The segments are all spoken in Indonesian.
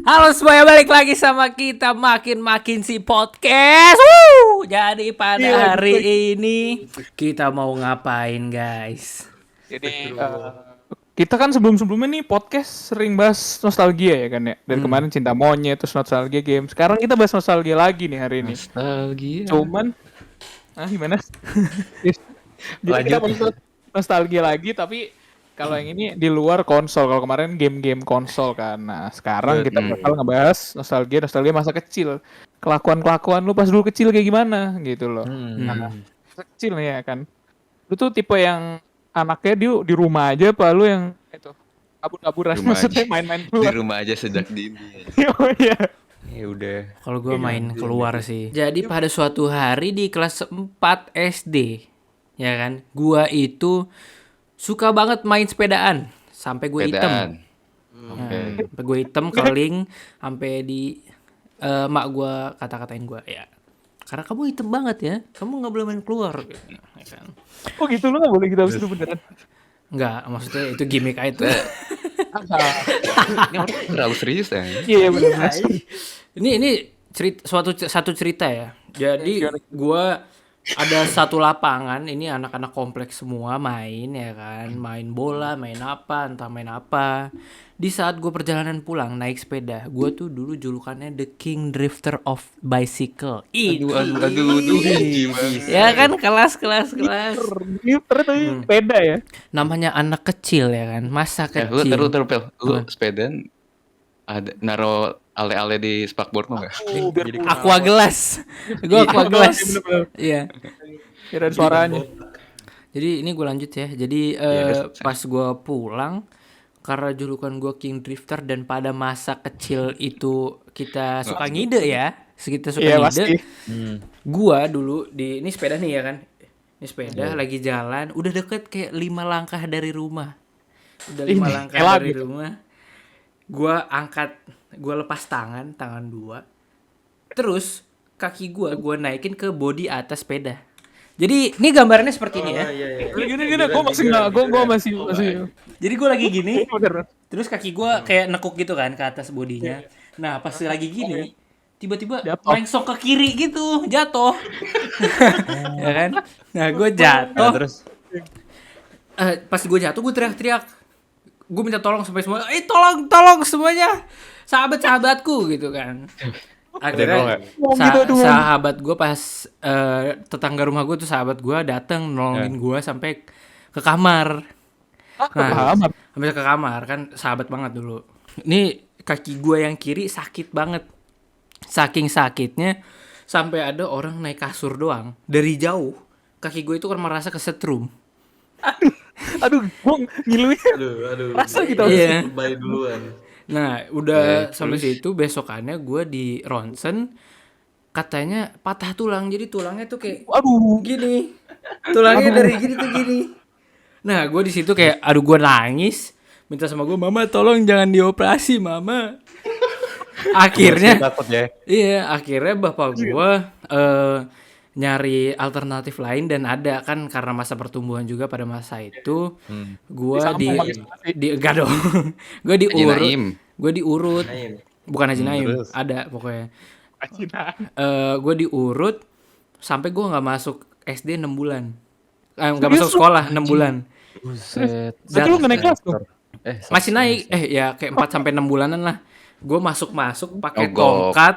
Halo semuanya, balik lagi sama kita makin si podcast. Jadi pada hari ini kita mau ngapain, guys? Jadi kita kan sebelumnya nih podcast sering bahas nostalgia ya kan ya. Dari kemarin Cinta Monyet, terus nostalgia game. Sekarang kita bahas nostalgia lagi nih hari ini. Nostalgia. Cuman, gimana? Jadi kita bahas nostalgia lagi, tapi kalau yang ini di luar konsol. Kalau kemarin game-game konsol kan. Nah sekarang kita bakal ngebahas nostalgia masa kecil. Kelakuan lu pas dulu kecil kayak gimana gitu loh. Nah, kecil nih ya kan. Lu tuh tipe yang anaknya di rumah aja apa lu yang itu kabur-kaburan Rumah maksudnya aja. main-main Di keluar. rumah aja sejak dini. Oh iya. Ya udah. Kalau gue main keluar sih. Jadi pada suatu hari di kelas 4 SD, ya kan, gua itu suka banget main sepedaan sampai gue hitam. Sepedaan. Oke. Sampai gue hitam keling, sampai di mak gue kata-katain gue ya. Karena kamu hitam banget ya, kamu nggak boleh main keluar. Ya kan? Oh gitu lu nggak boleh gitu abis itu beneran. Nggak, maksudnya itu gimmick aja tuh. Ini orang terlalu serius ya. Iya benar. Ini satu cerita ya. Jadi gua ada satu lapangan, ini anak-anak kompleks semua main ya kan, main bola, main apa, entah main apa. Di saat gue perjalanan pulang naik sepeda, gue tuh dulu julukannya The King Drifter of Bicycle. Aduh. Ya kan, kelas. Drifter tuh sepeda ya. Namanya anak kecil ya kan, masa Lu kecil. Pel. Lu sepedaan ada naro ale-ale di spakboard mau nggak? Aqua gelas. Gue aqua gelas. Iya. Kira suaranya. Jadi ini gue lanjut ya. Jadi terus. pas gue pulang, karena julukan gue King Drifter dan pada masa kecil itu kita suka ngide ya. Kita suka Iya ngide. pasti. Gue dulu ini sepeda nih ya kan. Ini sepeda lagi jalan, udah deket kayak 5 langkah dari rumah. Udah 5 langkah elah dari gitu. rumah. Gue lepas tangan 2. Terus kaki gue naikin ke bodi atas sepeda. Jadi ini gambarannya seperti ini ya. Gini gue masih nggak, gue masih. Jadi gue lagi gini, Bener. terus kaki gue kayak nekuk gitu kan ke atas bodinya. Nah pas lagi gini, tiba-tiba Jatuh. mengsok ke kiri gitu, jatuh. Ya kan? Nah gue jatuh. Terus Pas gue jatuh gue teriak-teriak. Gue minta tolong sampai semua. Tolong semuanya. Sahabatku gitu kan. Akhirnya sahabat gue pas tetangga rumah gue tuh sahabat gue dateng nolongin gue sampai ke kamar. Sampai ke kamar kan sahabat banget dulu. Ini kaki gue yang kiri sakit banget. Saking sakitnya sampai ada orang naik kasur doang dari jauh. Kaki gue itu kan merasa kesetrum. Aduh, gue ngiluin. Aduh. Rasa gitu. Iya. Baik duluan. Nah, udah sampai situ besokannya gue di ronsen katanya patah tulang. Jadi tulangnya tuh kayak Aduh. gini. Tulangnya dari gini tuh gini. Nah, gue di situ kayak aduh gue nangis, minta sama gue, "Mama tolong jangan dioperasi, Mama." Akhirnya takut ya. iya, akhirnya bapak gue nyari alternatif lain dan ada kan karena masa pertumbuhan juga pada masa itu. Gue enggak dong. Gue diurut. Bukan Haji Naim, ada pokoknya. Gue diurut sampai gue nggak masuk SD 6 bulan. Nggak masuk sekolah 6 bulan. Buset. Berarti lu nggak naik kelas tuh? Masih naik ya kayak 4 sampai 6 bulanan lah. Gue masuk pakai Ogok. tongkat.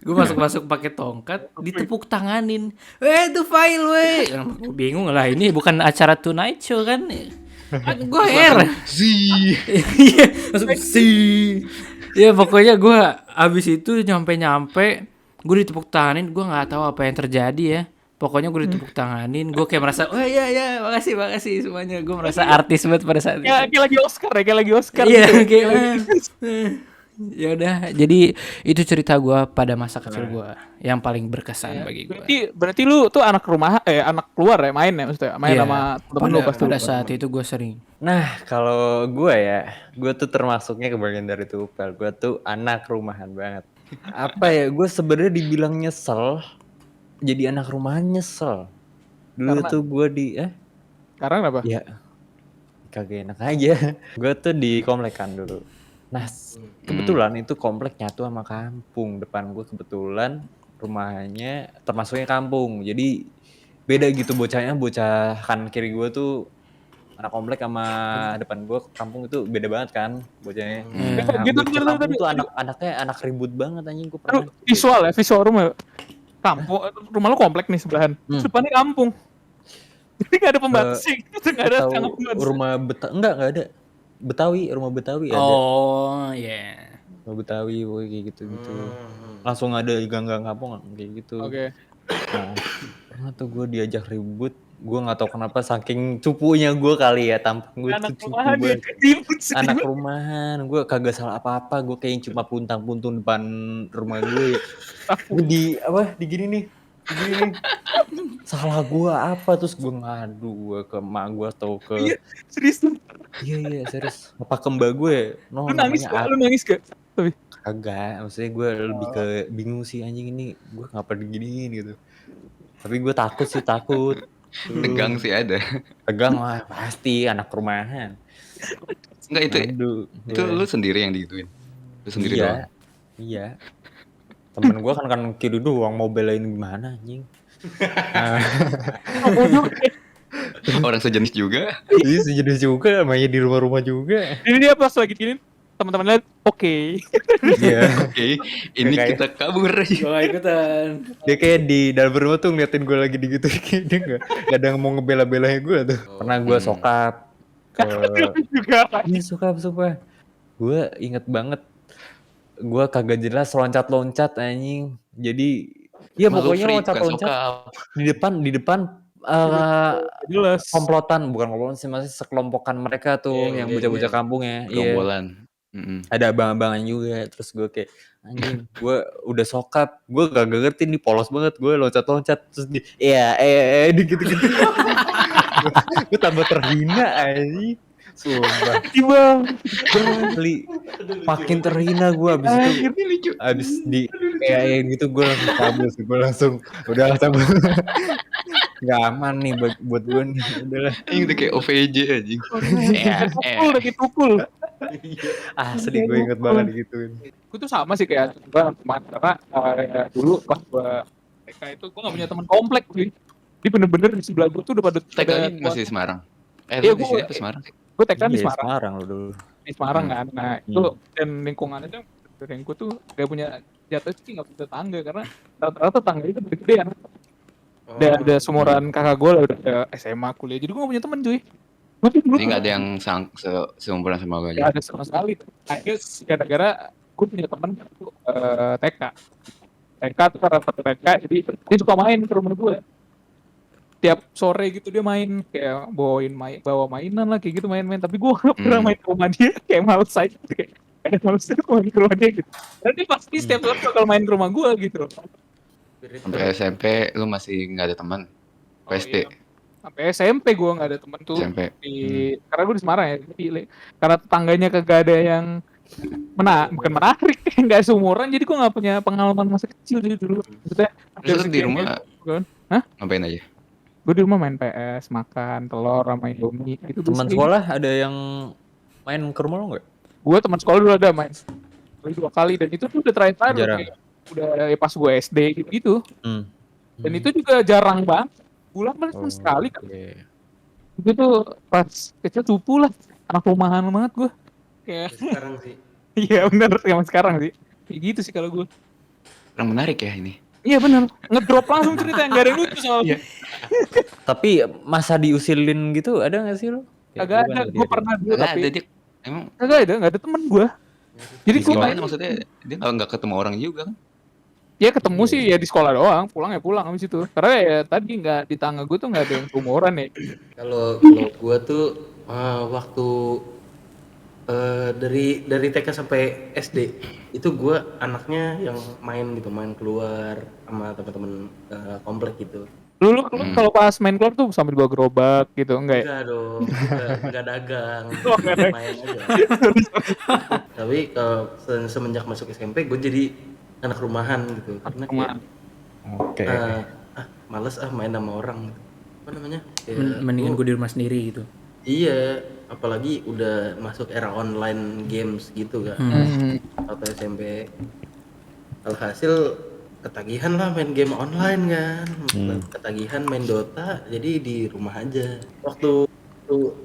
Gue masuk pakai tongkat, ditepuk tanganin. Itu file gue bingung lah, ini bukan acara Tonight Show kan. Gue heran. Iya, langsung sih. Ya pokoknya gue abis itu nyampe gue ditepuk tanganin, gue nggak tahu apa yang terjadi ya. Pokoknya gue ditepuk tanganin, gue kayak merasa, oh iya, makasih semuanya. Gue merasa artis banget pada saat itu. Ya, kayak lagi Oscar. Iya, gitu. kayak ya udah, jadi itu cerita gue pada masa kecil gue yang paling berkesan bagi gue. Berarti lu tuh anak keluar ya main ya maksudnya main sama temen lu pas pada saat itu gue sering. Nah, kalau gue tuh termasuknya ke bagian dari itu, Pel. Gue tuh anak rumahan banget. Apa ya, gue sebenarnya dibilang nyesel, jadi anak rumahan nyesel. Dulu Karena- tuh gue Sekarang apa? ya kagak enak aja. Gue tuh di komplek kan dulu. Nah, kebetulan itu komplek nyatu sama kampung. Depan gue kebetulan rumahnya termasuknya kampung. Jadi beda gitu bocahnya, bocah kanan kiri gue tuh anak komplek sama depan gue kampung itu beda banget kan bocahnya. Nah, Gitu, bocah kampung tuh anak-anaknya anak ribut banget anjing gue pernah. visual rumah kampung, rumah lu komplek nih sebelahan, terus depannya kampung. Jadi nggak ada pembatas sih, nggak ada Tahu rumah enggak ada. Rumah Betawi ada. Oh, iya. Rumah Betawi pokoknya kayak gitu-gitu. Langsung ada gang-gang kampung kayak gitu. Oke. Nah, pernah tuh gue diajak ribut, gue nggak tahu kenapa saking cupunya gue kali ya, tampang gue tuh Anak cupu rumahan banget. ribut sih. Anak rumahan, gue kagak salah apa-apa, gue kayak cuma puntang-puntun depan rumah gue. Gue di gini nih. Salah gue apa, terus gue ngadu gue ke emak gue atau ke Iya, serius lu. iya serius apa ke mbak gue Lu nangis namanya gak? Lu nangis gak? Tapi kagak, maksudnya gue lebih ke bingung sih anjing ini gue ngapa diginiin gitu, tapi gue takut Tegang sih ada. tegang lah pasti anak rumahan. Enggak itu Aduh, itu lu sendiri yang digituin. Lu sendiri iya doang. iya temen gue kan kiri doang, mau belain gimana anjing. Nah, Orang sejenis juga. iya sejenis juga mainnya di rumah-rumah juga. ini dia pas lagi gini teman-teman lihat oke. Iya. Oke, ini Kayak- kita kabur aja. Gue gak ikutan. Dia kayak di dalam rumah tuh ngeliatin gue lagi gitu, kayak dia gak ada yang mau ngebela-belain gue tuh. Pernah gue sokap ke juga. ini sokap sumpah. Gue inget banget, gue kagak jelas loncat-loncat anjing. Jadi ya Malu pokoknya free, bukan loncat-loncat sokap. di depan Jelas. komplotan, bukan komplotan sih, masih sekelompokan mereka tuh yang bocah-bocah kampungnya. Iya. Gerombolan. Ada abang-abangan juga, terus gue kayak anjing, gue udah sokap, gue gak ngerti nih polos banget, gue loncat-loncat terus di gitu-gitu. Gue tambah terhina anjing, sumpah. Tiba. Asli, makin terhina gue abis di kayak gitu, gue langsung cabut sih, gue langsung udah cabut. Gak aman nih buat gue nih, udahlah. Ini udah kayak OVJ anjing. Tukul lagi tukul. Asli gue inget banget gituin. Gue tuh sama sih kayak gue karena dulu pas gue TK itu gue gak punya teman komplek sih. Dia bener-bener di sebelah gue tuh udah pada TK-nya masih di Semarang. Iya, Lu di sini apa Semarang sih? gue TK di Iya, Semarang. Semarang lo dulu. Di Semarang kan. Nah itu dan lingkungannya tuh yang gue tuh gak punya jatuh sih gak punya tetangga karena rata-rata tetangga itu gede-gedean. Ada seumuran kakak gue lah udah SMA kuliah, jadi gue gak punya temen cuy. Jadi nggak ada yang seumuran sama lo aja. Gak ada sama sekali. Akhirnya gara-gara gue punya temen TK. TK tuh rata-rata TK, jadi dia suka main ke rumah gue. Tiap sore gitu dia main, kayak bawa mainan lah kayak gitu main-main. Tapi gue gak pernah main ke rumah dia, kayak males aja gitu. Kayak males aja main ke rumah dia gitu. Dan dia pasti setiap sore bakal main ke rumah gue gitu. Sampai SMP lu masih nggak ada teman. SD. Iya. Sampai SMP gue nggak ada temen tuh. SMP. Karena gue di Semarang ya. Jadi, karena tetangganya kagak ada yang bukan menarik, nggak seumuran, jadi gue nggak punya pengalaman masa kecil jadi dulu. Maksudnya Terus di rumah Hah? ngapain aja? Gue di rumah main PS, makan telur sama Indomie. Itu Teman sekolah ada yang main ke rumah lo nggak? Gue teman sekolah dulu ada main 2 kali, dan itu tuh udah terakhir Jarang. kayak udah pas gue SD gitu. Dan itu juga jarang banget. Pulang paling cuma sekali kan. Itu tuh pas kecil cupu lah. Anak rumahan banget gue. Kayak Sekarang sih. iya bener, sama sekarang sih. Kayak gitu sih kalau gue. Kurang menarik ya ini. Iya bener, ngedrop langsung cerita yang gak ada yang lucu soalnya. Tapi masa diusilin gitu ada nggak sih lo? Kagak ada, gue pernah dulu Nggak tapi ada dia. Emang kagak ada temen gue. Jadi gue gimana maksudnya dia nggak ketemu orang juga kan? ya ketemu sih ya di sekolah doang, pulang habis itu. Karena ya tadi nggak di tangga gue tuh nggak ada yang umuran ya. Kalau gua tuh waktu dari TK sampai SD itu gua anaknya yang main gitu, main keluar sama teman-teman komplek gitu. Lu kalau pas main keluar tuh sambil bawa gerobak gitu, enggak ya? Enggak dong, enggak dagang, Oh, nggak dagang. main aja. Tapi semenjak masuk SMP gue jadi anak rumahan gitu, karena kayak Oke. males main sama orang. Apa namanya? Mendingan gue di rumah sendiri gitu. Iya, apalagi udah masuk era online games gitu kan. Atau SMP. Alhasil ketagihan lah main game online kan. Ketagihan main Dota, jadi di rumah aja. Waktu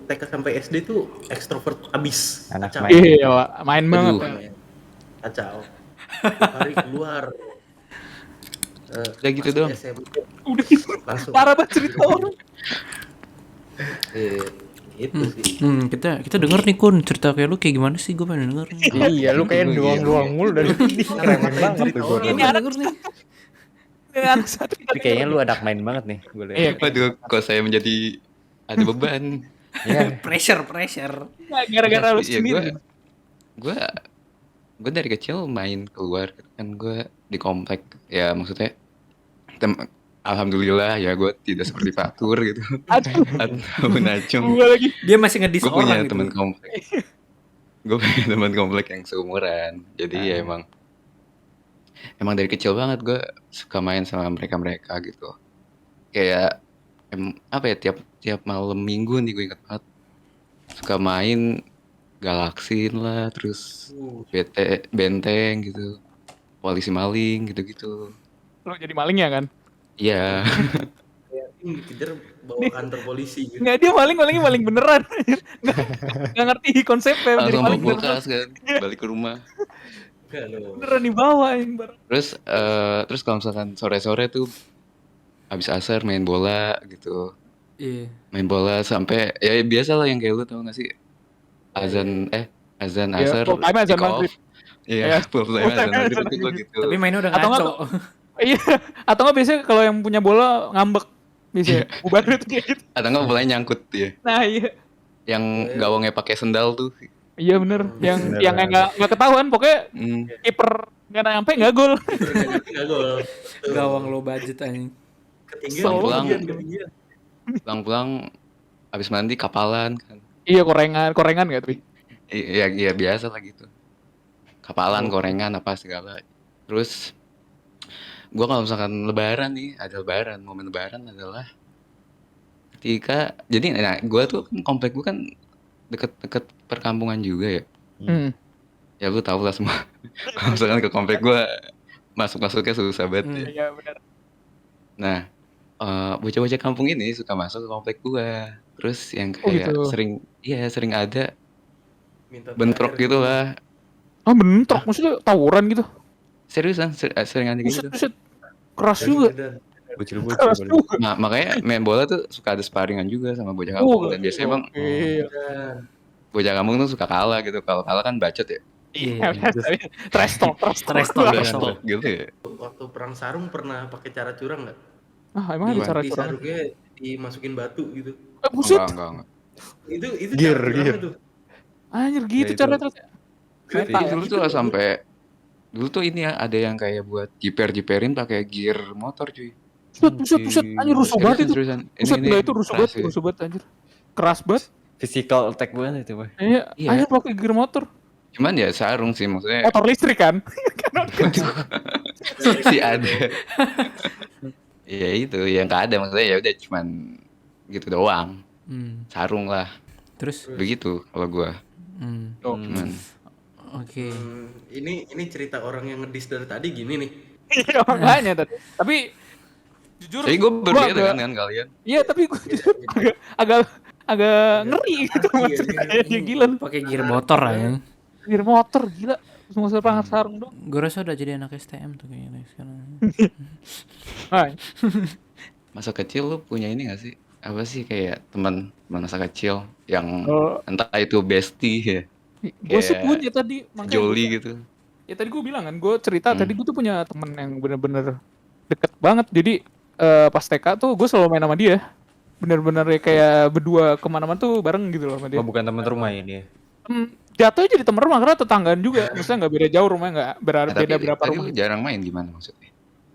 TK sampai SD tuh ekstrovert abis. Anak Kacau. main. Iya, main banget. Aduh. Ya. Kacau. Tiap hari keluar. Udah gitu Masuk doang. SMP Udah gitu. langsung. Parah banget cerita orang. Itu sih. Kita denger nih Kun, cerita kayak lu kayak gimana sih? Gue pengen denger nih. Iya, lu kayak doang-doang mulu dari tadi. Keren banget tuh gue. Ini anak nih. Ini anak satu. Tapi kayaknya lu anak main banget nih, gue lihat. Iya, Waduh, kok saya menjadi ada beban. Iya. Pressure. gara-gara lu Iya, sendiri. gue dari kecil main keluar kan, gue di komplek ya, maksudnya alhamdulillah ya gue tidak seperti Fatur gitu Aduh, atau Nacung. gua lagi. Dia masih ngedis Gue punya orang gitu. teman komplek. Gue punya teman komplek yang seumuran. Jadi ya emang dari kecil banget gue suka main sama mereka gitu. Kayak apa ya, tiap malam minggu nih gue inget banget suka main Galaksin lah, terus Benteng gitu, Polisi Maling gitu-gitu. Lu jadi maling ya kan? Iya. Ini dikejar bawa kantor polisi gitu. Enggak, dia malingnya maling beneran. Enggak ngerti konsepnya jadi Langsung bawa maling beneran. kulkas kan, balik ke rumah. Enggak loh. Beneran dibawa yang barang. Terus kalau misalkan sore-sore tuh habis asar main bola gitu. Iya. Main bola sampai ya biasa lah yang kayak lu, tau gak sih? Azan Iya, asar full time azan kick off. maghrib. Iya, Iya, full time full time azan maghrib azan itu gue maghrib. gitu. Tapi mainnya udah Atau nggak ngaco. Iya, atau enggak biasanya kalau yang punya bola ngambek biasanya. Bubar itu kayak gitu. Atau enggak bolanya nyangkut ya. Nah, iya. Yang gawangnya pakai sendal tuh. Iya bener, Bener, yang enggak ketahuan pokoknya Hmm. kiper enggak nyampe enggak gol. Enggak gol. Gawang low budget anjing. Ketinggian. Pulang habis mandi kapalan kan. Iya, korengan enggak tuh? Iya biasa lah gitu. Kapalan, gorengan apa segala. Terus gua kalau misalkan lebaran nih, momen lebaran adalah ketika gua tuh kan komplek gua kan deket perkampungan juga ya. Ya lu tau lah semua. Kalau misalkan ke komplek gua masuknya susah banget ya. Iya benar. Nah, bocah-bocah kampung ini suka masuk ke komplek gua. Terus yang kayak gitu. sering ada Minta bentrok terakhir. gitu lah. Ah, bentrok maksudnya tawuran gitu. Seriusan, sering ada kayak gitu. Buset. Keras juga. Bocil-bocil. Keras kali. juga. Nah, makanya main bola tuh suka ada sparingan juga sama bocah kampung. Dan biasanya emang Iya. bocah kampung tuh suka kalah gitu. Kalau kalah kan bacot ya. Iya, trash talk. Trash talk. Trash talk gitu ya. Waktu perang sarung pernah pakai cara curang nggak? Ah, emang ada cara Di curang? sarungnya dimasukin batu gitu. Buset. Enggak. Itu Gear, cara curangnya tuh. Anjir gitu Ya, itu. cara terus. Jadi dulu tuh sampai dulu tuh ini ya ada yang kayak buat jiperin pakai gear motor cuy. Buset. Anjir rusuh banget itu. Seriusan. Buset, enggak itu rusuh keras banget, ya. anjir. Keras banget. Physical attack banget itu, Boy. Iya, Iya. anjir pakai gear motor. Cuman ya sarung sih maksudnya Motor listrik kan? sih ada. Ya itu yang nggak ada, maksudnya ya udah cuman gitu doang. Sarung lah. Terus Begitu kalau gua. Cuman oke. Ini cerita orang yang ngedis dari tadi gini nih. Iya, makanya tadi. Tapi jujur jadi gua berbeda agak- kan dengan kalian. Iya, tapi gue jujur agak ngeri gitu mas dia gila lu. Pakai gear motor aja. Gear motor gila. Semua serang sarung dong. Gue rasa udah jadi anak STM tuh kayaknya sekarang. Nah, Masa kecil lu punya ini gak sih? Apa sih kayak teman masa kecil yang Oh. entah itu bestie ya, gue sih Kayak punya tadi makanya Joli gitu. ya tadi gue bilang kan gue cerita tadi gue tuh punya temen yang bener-bener deket banget jadi pas TK tuh gue selalu main sama dia bener-bener ya kayak berdua kemana-mana tuh bareng gitu loh sama dia. Oh, bukan teman rumah ini ya. Jatuhnya jadi temen rumah karena tetanggaan juga maksudnya nggak beda jauh rumahnya nggak Nah, beda berapa tadi rumah lu jarang main gimana maksudnya?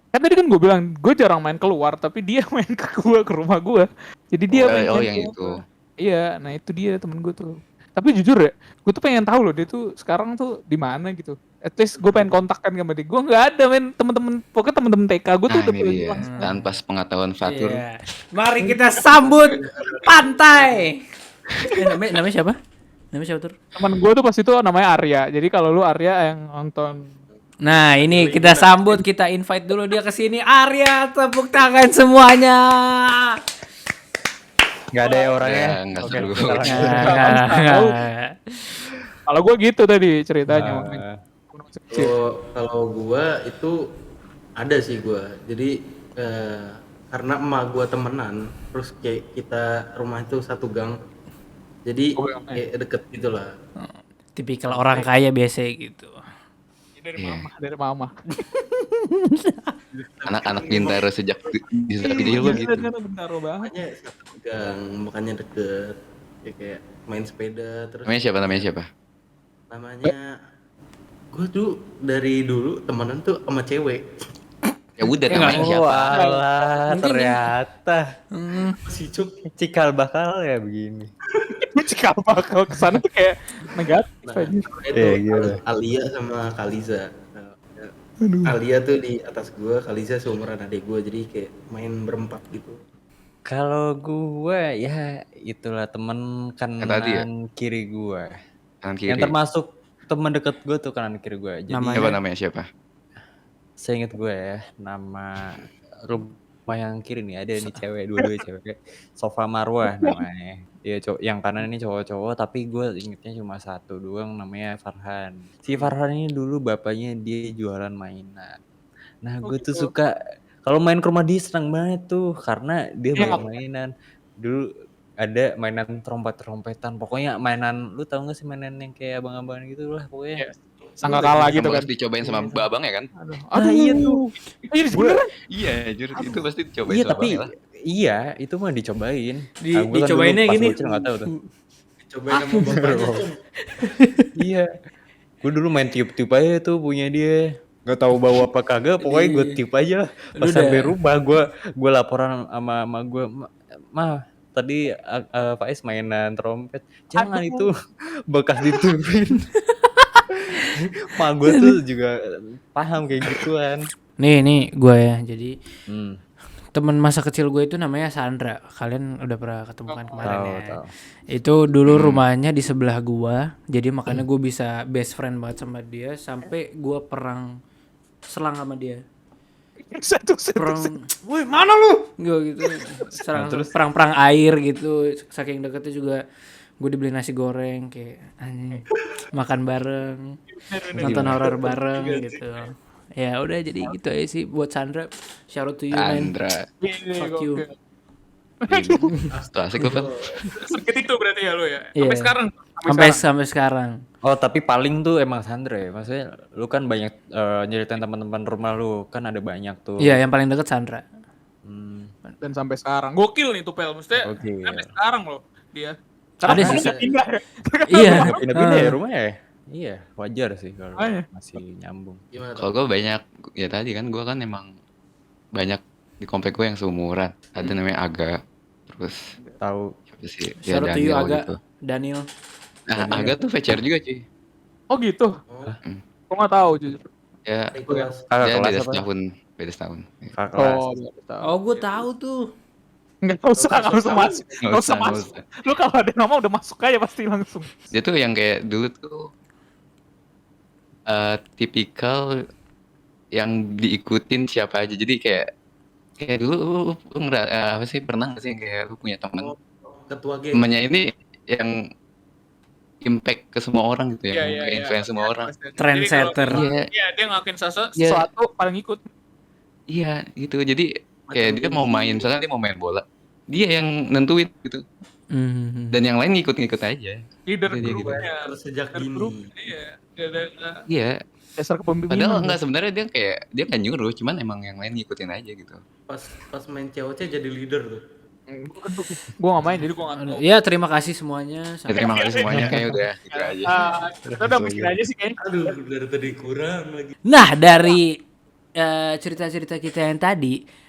kan tadi kan gue bilang gue jarang main keluar tapi dia main ke rumah gue jadi dia main yang ke itu. gua. Iya nah itu dia temen gue tuh tapi jujur ya gue tuh pengen tahu loh dia tuh sekarang tuh di mana gitu at least gue pengen kontak kan sama dia gue nggak ada men temen-temen pokoknya temen-temen TK gue tuh Nah udah ini dia, hilang semua. tanpa sepengetahuan Fatur. Iya. Mari kita sambut Pantai. Namanya siapa? Namanya siapa Tur? Temen gue tuh pas itu namanya Arya. Jadi kalau lu Arya yang nonton. Nah ini kita sambut, kita invite dulu dia ke sini. Arya, tepuk tangan semuanya. Nggak ada ya orangnya. Ya, nggak Oke, seru. kita lanjut. Nggak. Kalau gue gitu tadi ceritanya. Masih kecil. Kalau gua itu ada sih gua. Jadi karena emak gua temenan, terus kayak kita rumah itu satu gang. Jadi kayak deket gitu lah. Tipikal orang kaya biasa gitu. Dari Iya. dari mama. Anak-anak pintar sejak kecil lo gitu. Bentar banget. Makanya satu gang, makanya deket. Kayak main sepeda terus. Namanya siapa? Namanya gue tuh dari dulu temenan tuh sama cewek. Ya udah Ya, namanya nggak- siapa? Walah, Mungkin- ternyata Si Cuk. cikal bakal ya begini. Jika bakal kesana tuh kayak negatif Nah, aja. itu gila. Alia sama Kaliza. Alia tuh di atas gua, Kaliza seumuran adik gua, jadi kayak main berempat gitu. Kalau gue ya itulah temen Yang tadi ya? kanan kiri gue. Kanan Yang kiri. termasuk temen deket gue tuh kanan kiri gue. Jadi Namanya? Siapa? seinget gue ya, nama rumah yang kiri nih ada nih cewek, dua-duanya cewek. Sofa Marwah namanya. Dia yang kanan ini cowok-cowok, tapi gue ingetnya cuma satu doang namanya Farhan. Si Farhan ini dulu bapaknya dia jualan mainan. Nah, gue tuh suka kalau main ke rumah dia seneng banget tuh karena dia Iya, banyak mainan. Dulu ada mainan trompet-trompetan, pokoknya mainan, lu tau gak sih mainan yang kayak abang-abangan gitu lah pokoknya. Iya. Sangka kalah gitu Yang kan. pasti dicobain sama abang ya kan? Nah, iya tuh. Iya beneran. Iya, jujur itu pasti dicobain Iya sama tapi abang lah. iya itu mah dicobain. Di- Nah, gua kan dicobainnya dulu pas gini. bocil nggak tahu tuh. Cobain sama bapaknya. Iya. Gue dulu main tiup-tiup aja tuh punya dia. Gak tahu bawa apa kagak, pokoknya gue tiup aja lah. Pas Udah. sampai rumah gue laporan sama mama gue, "Ma, tadi Faiz mainan trompet." "Jangan itu bekas ditiupin." Ma gue tuh juga paham kayak gituan. Nih gue ya. Jadi Hmm, teman masa kecil gue itu namanya Sandra. Kalian udah pernah ketemu kan kemarin tahu ya. tahu. Itu dulu rumahnya di sebelah gua. Jadi makanya gue bisa best friend banget sama dia sampai gua perang selang sama dia. Satu. Perang, woi mana lu? Gue gitu. Serang perang-perang air gitu. Saking deketnya juga gue dibeli nasi goreng kayak anjing. Makan bareng, nonton horor bareng gitu. Ya udah jadi gitu aja sih buat Sandra. Shout out to you man. Andra. Fuck you. Tuh asik lu kan? Sakit itu berarti ya lu ya. Iya. Sampai sekarang. Sampai sekarang. Oh tapi paling tuh emang Sandra ya, maksudnya lu kan banyak nyeritain teman-teman rumah lu kan ada banyak tuh. Iya yang paling deket Sandra. Hmm, Dan sampai sekarang. Gokil nih tuh Pel. Maksudnya Gokil. sampai sekarang loh dia. Ada Karena sih. nggak pindah ya. Iya. nggak pindah-pindah ya rumahnya ya? Iya, wajar sih kalau Ah, iya. masih nyambung. Gimana tuh? Kalau gue banyak, ya tadi kan gue kan emang banyak di komplek gue yang seumuran. Ada namanya Aga, terus Tahu siapa sih? Shout out to you Daniel Aga, gitu. Daniel. Nah, Aga tuh VCR juga cuy. Oh gitu. Oh, Gua nggak tahu jujur. Ya, adik kelas. kakak dia kelas beda apa? setahun. Beda setahun. Kakak kelas. Oh, nggak tahu. Oh gue tahu tuh. Nggak usah masuk. Nggak usah masuk. Lu kalau ada nama udah masuk aja pasti langsung. Dia tuh yang kayak dulu tuh tipikal yang diikutin siapa aja. Jadi kayak dulu lu apa sih pernah nggak sih kayak lu punya teman, Oh, ketua geng. temennya ini yang impact ke semua orang gitu ya, kayak influence semua orang. Trendsetter. Iya, Iya, dia ngelakuin Iya. sesuatu paling ikut. iya gitu. Jadi kayak dia mau main, misalnya dia mau main bola, dia yang nentuin gitu. Hmm. Dan yang lain ngikut-ngikut aja. Leader Dia gitu. grupnya. Terus sejak Leader dini. grup. Iya. Iya. Dasar kepemimpinan. Padahal enggak, sebenarnya dia kayak dia kan nyuruh, cuman emang yang lain ngikutin aja gitu. Pas main COC jadi leader tuh. Gua nggak main jadi gua nggak tahu. Ya terima kasih semuanya. Ya, terima kasih semuanya, kayak udah gitu aja. Kita udah mikir aja sih kayaknya. Aduh, dari tadi kurang lagi. Nah dari cerita-cerita kita yang tadi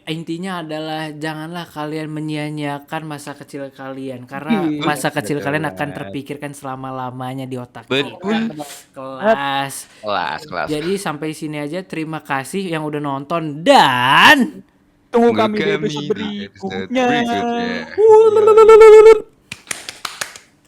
intinya adalah janganlah kalian menyia-nyiakan masa kecil kalian karena masa kecil kalian akan terpikirkan selama-lamanya di otak Betul. kita. Kelas. Kelas. Jadi sampai sini aja, terima kasih yang udah nonton dan Tunggu kami di Tunggu episode kami di episode berikutnya. berikutnya.